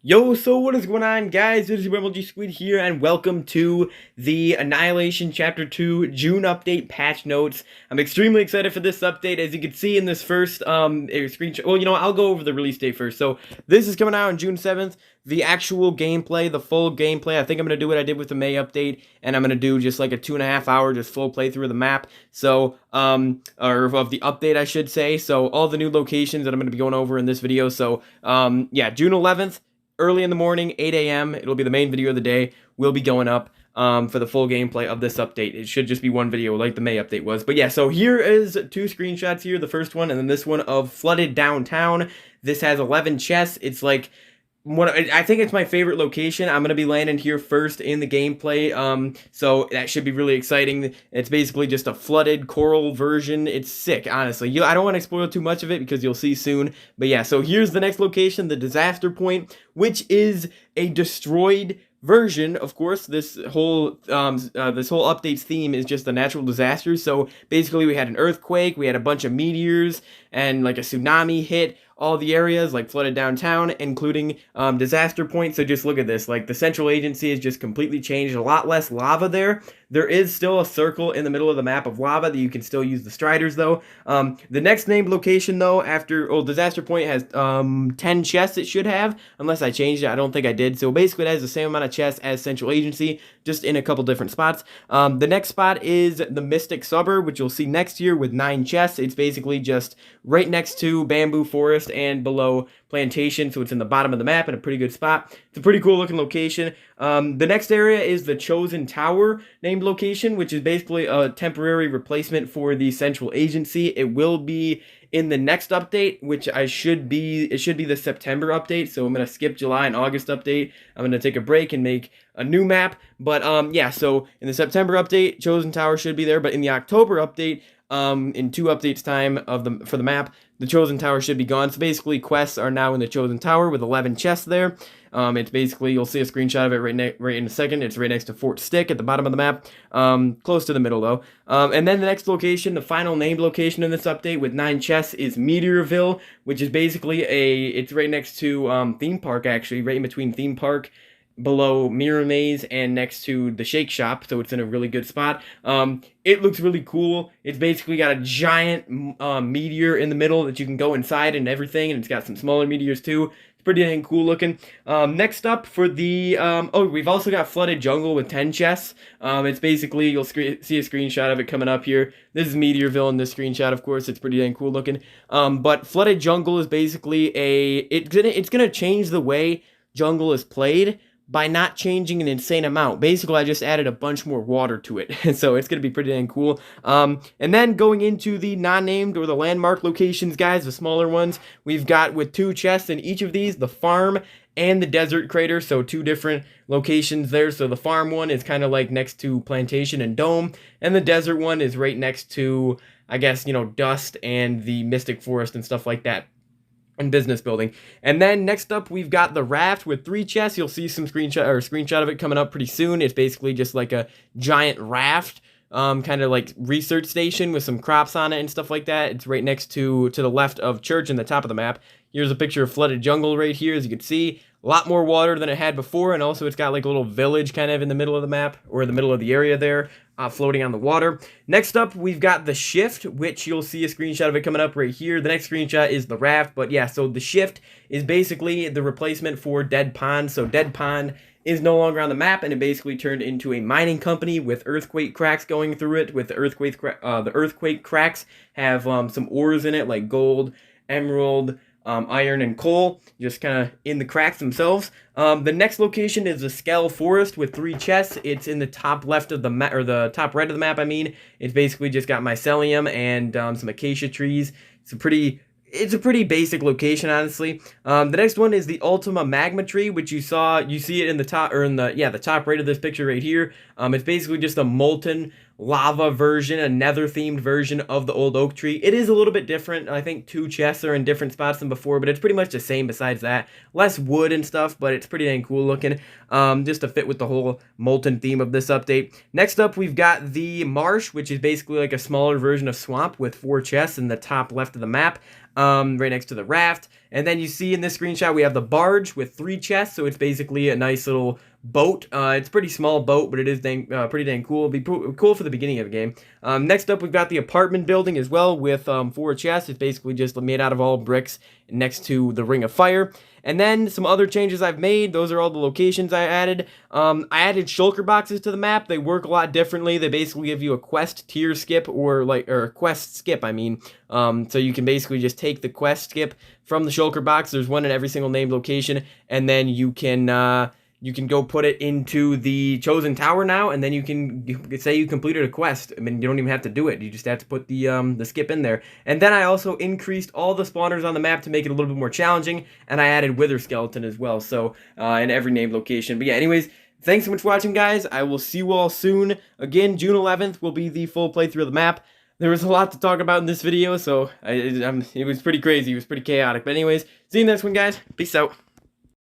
Yo, so what is going on, guys? This is your Squid here, and welcome to the Annihilation Chapter 2 June update patch notes. I'm extremely excited for this update. As you can see in this first screenshot, well, I'll go over the release date first. So this is coming out on June 7th. The actual gameplay, the full gameplay, I think I'm going to do what I did with the May update, and I'm going to do just like a 2.5 hour just full playthrough of the map. So, or of the update, I should say. So all the new locations that I'm going to be going over in this video. So, yeah, June 11th. Early in the morning, 8 a.m. It'll be the main video of the day. We'll be going up for the full gameplay of this update. It should just be one video like the May update was. But yeah, so here is two screenshots here. The first one and then this one of flooded downtown. This has 11 chests. It's like I think it's my favorite location. I'm going to be landing here first in the gameplay, so that should be really exciting. It's basically just a flooded coral version. It's sick, honestly. I don't want to spoil too much of it because you'll see soon. But yeah, so here's the next location, the disaster point, which is a destroyed version. Of course, this whole update's theme is just the natural disasters. So basically we had an earthquake, we had a bunch of meteors, and like a tsunami hit all the areas, like flooded downtown, including disaster point. So just look at this, like the central agency has just completely changed. A lot less lava there. There is still a circle in the middle of the map of lava that you can still use the striders though. The next named location though, disaster point has 10 chests it should have, unless I changed it. I don't think I did. So basically it has the same amount of chests as central agency, just in a couple different spots. The next spot is the Mystic Suburb, which you'll see next year with 9 chests. It's basically just right next to Bamboo Forest and below Plantation, so it's in the bottom of the map in a pretty good spot. It's a pretty cool looking location. The next area is the Chosen Tower named location, which is basically a temporary replacement for the central agency. It will be in the next update, which it should be the September update, so I'm going to skip July and August update. I'm going to take a break and make a new map, but yeah, so in the September update, Chosen Tower should be there, but in the October update, in 2 updates time for the map, the Chosen Tower should be gone. So basically, quests are now in the Chosen Tower with 11 chests there. It's basically, you'll see a screenshot of it right in a second. It's right next to Fort Stick at the bottom of the map, close to the middle though. And then the next location, the final named location in this update with 9 chests is Meteorville, which is basically it's right next to Theme Park actually, right in between Theme Park, below Mirror Maze, and next to the Shake Shop, so it's in a really good spot. It looks really cool. It's basically got a giant meteor in the middle that you can go inside and everything, and it's got some smaller meteors too. It's pretty dang cool looking. Next up for the, we've also got Flooded Jungle with 10 chests. It's basically, you'll see a screenshot of it coming up here. This is Meteorville in this screenshot, of course. It's pretty dang cool looking. But Flooded Jungle is basically it's gonna change the way jungle is played by not changing an insane amount. Basically, I just added a bunch more water to it, so it's going to be pretty dang cool. And then going into the non-named or the landmark locations, guys, the smaller ones, we've got with 2 chests in each of these, the farm and the desert crater, so 2 different locations there. So the farm one is kind of like next to Plantation and Dome, and the desert one is right next to, I guess, Dust and the Mystic Forest and stuff like that, and business building. And then next up we've got the Raft with 3 chests. You'll see some screenshot of it coming up pretty soon. It's basically just like a giant raft, kind of like research station with some crops on it and stuff like that. It's right next to the left of church in the top of the map. Here's a picture of flooded jungle right here, as you can see. A lot more water than it had before, and also it's got like a little village kind of in the middle of the map, or in the middle of the area there, floating on the water. Next up, we've got the Shift, which you'll see a screenshot of it coming up right here. The next screenshot is the Raft, but yeah, so the Shift is basically the replacement for Dead Pond. So Dead Pond is no longer on the map, and it basically turned into a mining company with earthquake cracks going through it. With the earthquake cracks have some ores in it, like gold, emerald, iron, and coal, just kind of in the cracks themselves. The next location is the Skell Forest with 3 chests. It's in the top left of the map, or the top right of the map, I mean. It's basically just got mycelium and some acacia trees. It's a pretty basic location, honestly. The next one is the Ultima Magma tree, which you see it in the top, or in the top right of this picture right here. It's basically just a molten lava version, a nether-themed version of the old oak tree. It is a little bit different. I think 2 chests are in different spots than before, but it's pretty much the same besides that. Less wood and stuff, but it's pretty dang cool looking, just to fit with the whole molten theme of this update. Next up, we've got the Marsh, which is basically like a smaller version of Swamp with 4 chests in the top left of the map. right next to the raft. And then you see in this screenshot we have the barge with 3 chests, so it's basically a nice little boat. It's a pretty small boat, but it is pretty dang cool. It'll be cool for the beginning of the game. Next up, we've got the apartment building as well with 4 chests. It's basically just made out of all bricks next to the ring of fire. And then some other changes I've made. Those are all the locations I added. I added shulker boxes to the map. They work a lot differently. They basically give you a quest tier skip or quest skip, I mean. So you can basically just take the quest skip from the shulker box. There's one in every single named location, and then you can go put it into the chosen tower now, and then you can say you completed a quest. I mean, you don't even have to do it. You just have to put the skip in there. And then I also increased all the spawners on the map to make it a little bit more challenging, and I added Wither Skeleton as well, so in every named location. But yeah, anyways, thanks so much for watching, guys. I will see you all soon. Again, June 11th will be the full playthrough of the map. There was a lot to talk about in this video, so it was pretty crazy. It was pretty chaotic. But anyways, see you in the next one, guys. Peace out.